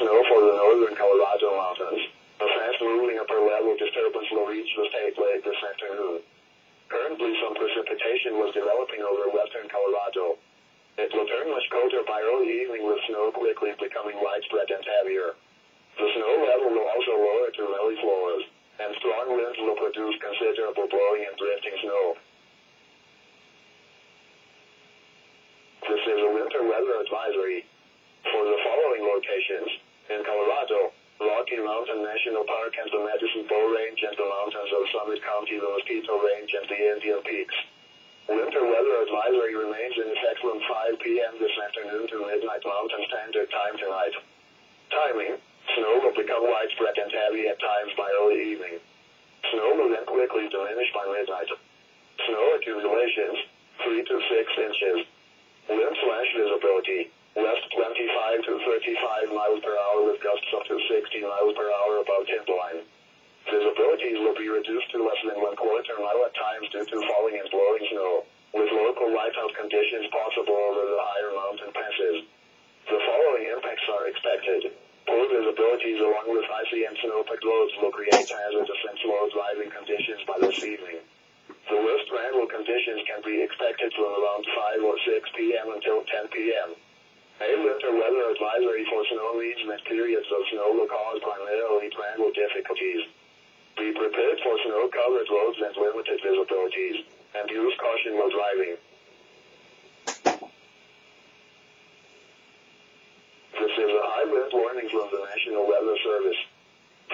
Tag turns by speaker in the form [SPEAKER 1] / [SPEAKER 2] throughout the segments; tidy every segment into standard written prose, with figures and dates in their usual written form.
[SPEAKER 1] snow for the northern Colorado mountains. A fast-moving upper-level disturbance will reach the state late this afternoon. Currently, some precipitation was developing over western Colorado. It will turn much colder by early evening with snow quickly becoming widespread and heavier. The snow level will also lower to valley floors, and strong winds will produce considerable blowing and drifting snow. This is a winter weather advisory. For the following locations, in Colorado, Rocky Mountain National Park and the Medicine Bow Range and the mountains of Summit County, the Mosquito Range and the Indian Peaks. Winter weather advisory remains in effect from 5 p.m. this afternoon to midnight Mountain Standard Time tonight. Timing: snow will become widespread and heavy at times by early evening. Snow will then quickly diminish by midnight. Snow accumulations, 3 to 6 inches. Wind/visibility, west 25 to 35 miles per hour with gusts up to 60 miles per hour above timberline. Visibilities will be reduced to less than 1/4 mile at times due to falling and blowing snow, with local whiteout conditions possible over the higher mountain passes. The following impacts are expected. Poor visibilities along with icy and snow-packed roads will create hazardous and slow driving conditions by this evening. The worst travel conditions can be expected from around 5 or 6 p.m. until 10 p.m. A winter weather advisory for snow means that periods of snow will cause primarily travel difficulties. Be prepared for snow-covered roads and limited visibilities, and use caution while driving. This is a high wind warning from the National Weather Service.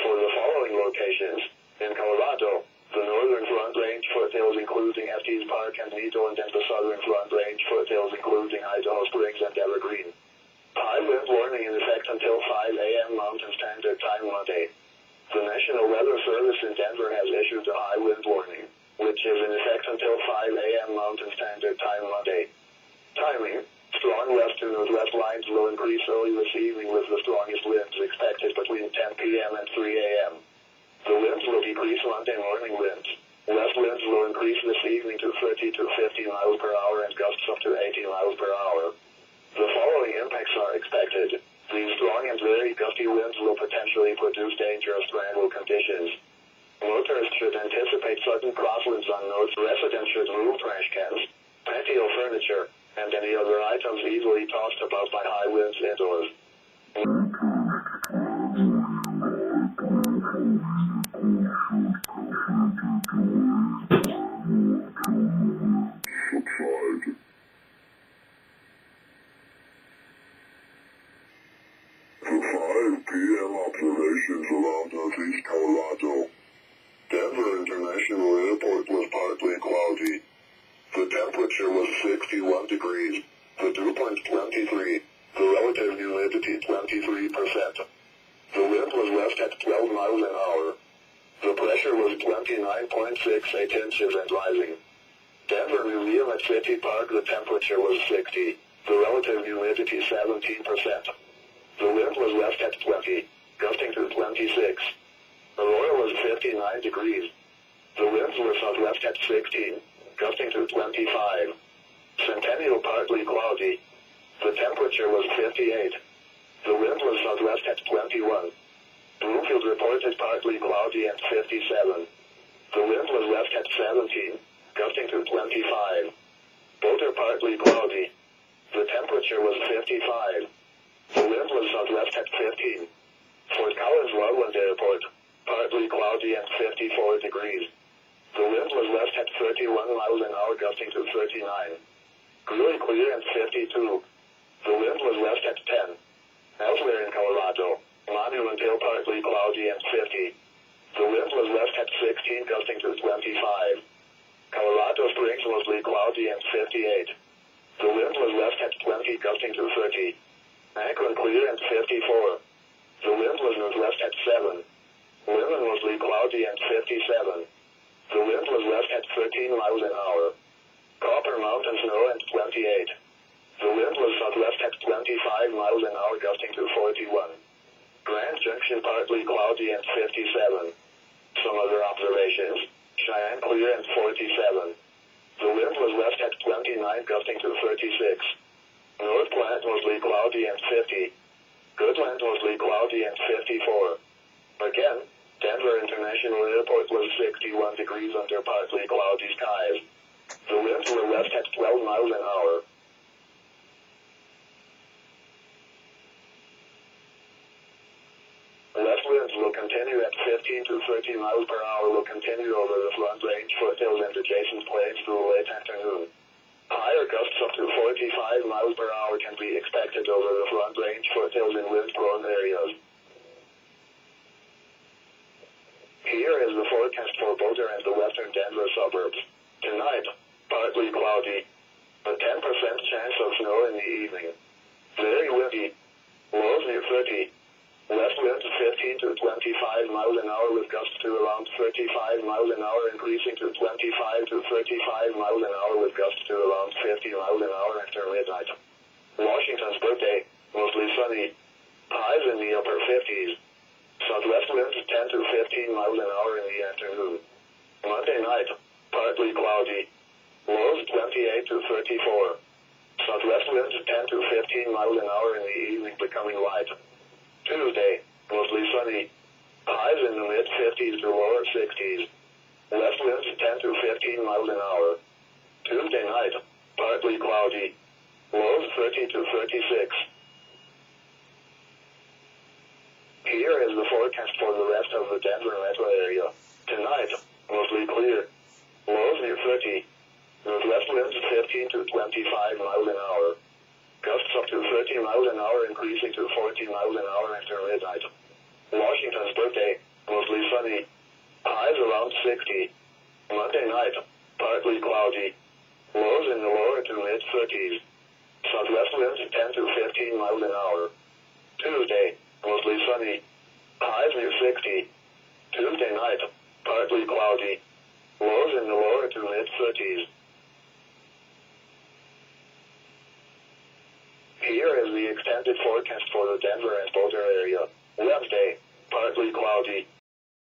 [SPEAKER 1] For the following locations, in Colorado, the northern Front Range foothills including Estes Park and Midland and the southern Front Range foothills including Idaho Springs and Evergreen. High wind warning in effect until 5 a.m. Mountain Standard Time Monday. The National Weather Service in Denver has issued a high wind warning, which is in effect until 5 a.m. Mountain Standard Time Monday. Timing: strong west to northwest winds will increase early this evening with the strongest winds expected between 10 p.m. and 3 a.m. The winds will decrease Monday morning winds. West winds will increase this evening to 30 to 50 miles per hour and gusts up to 80 miles per hour. The following impacts are expected. These strong and very gusty winds will potentially produce dangerous travel conditions. Motorists should anticipate sudden crosswinds on roads. Residents should move trash cans, patio furniture, and any other items easily tossed about by high winds indoors.
[SPEAKER 2] For 5 p.m. observations around northeast Colorado, Denver International Airport was partly cloudy. The temperature was 61 degrees, the dew point 23, the relative humidity 23%. The wind was west at 12 miles an hour. The pressure was 29.68 inches and rising. Denver Museum at City Park, the temperature was 60, the relative humidity 17%. The wind was west at 20, gusting to 26. Aurora was 59 degrees. The winds were southwest at 16, gusting to 25. Centennial partly cloudy. The temperature was 58. The wind was southwest at 21. Broomfield reported partly cloudy at 57. The wind was west at 17, gusting to 25. Boulder partly cloudy. The temperature was 55. The wind was southwest at 15. Fort Collins Loveland Airport, partly cloudy and 54 degrees. The wind was west at 31 miles an hour, gusting to 39. Greeley clear and 52. The wind was west at 10. Elsewhere in Colorado, Monument Hill partly cloudy and 50. The wind was west at 16, gusting to 25. Colorado Springs mostly cloudy and 58. The wind was west at 20, gusting to 30. Akron clear and 54. The wind was northwest at 7. Lemmon mostly cloudy and 57. The wind was west at 13 miles an hour. Copper Mountain snow and 28. The wind was southwest at 25 miles an hour, gusting to 41. Grand Junction partly cloudy and 57. Some other observations: Cheyenne clear and 47. The wind was west at 29, gusting to 36. North Platte mostly cloudy and 50.
[SPEAKER 1] Good wind, mostly cloudy and 54. Again, Denver International Airport was 61 degrees under partly cloudy skies. The winds were west at 12 miles an hour. West winds will continue at 15 to 30 miles per hour will continue over the Front Range foothills and adjacent plains through late afternoon. Higher gusts up to 45 miles per hour can be expected over the Front Range foothills in wind-prone areas. Here is the forecast for Boulder and the western Denver suburbs. Tonight, partly cloudy. A 10% chance of snow in the evening. Very windy. Lows near 30. West winds 15 to 25 miles an hour with gusts to around 35 miles an hour increasing to 25 to 35 miles an hour with gusts to around 50 miles an hour after midnight. Washington's birthday, mostly sunny. Highs in the upper 50s. Southwest winds 10 to 15 miles an hour in the afternoon. Monday night, partly cloudy. Lows 28 to 34. Southwest winds 10 to 15 miles an hour in the evening becoming light. Tuesday, mostly sunny. Highs in the mid-50s to lower 60s. West winds 10 to 15 miles an hour. Tuesday night, partly cloudy. Lows 30 to 36. Here is the forecast for the rest of the Denver metro area. Tonight, mostly clear. Lows near 30. Northwest winds 15 to 25 miles an hour. Gusts up to 30 miles an hour increasing to 40 miles an hour after midnight. Washington's birthday, mostly sunny. Highs around 60. Monday night, partly cloudy. Lows in the lower to mid-30s. Southwest winds 10 to 15 miles an hour. Tuesday, mostly sunny. Highs near 60. Tuesday night, partly cloudy. Lows in the lower to mid-30s. Here is the extended forecast for the Denver and Boulder area. Wednesday, partly cloudy.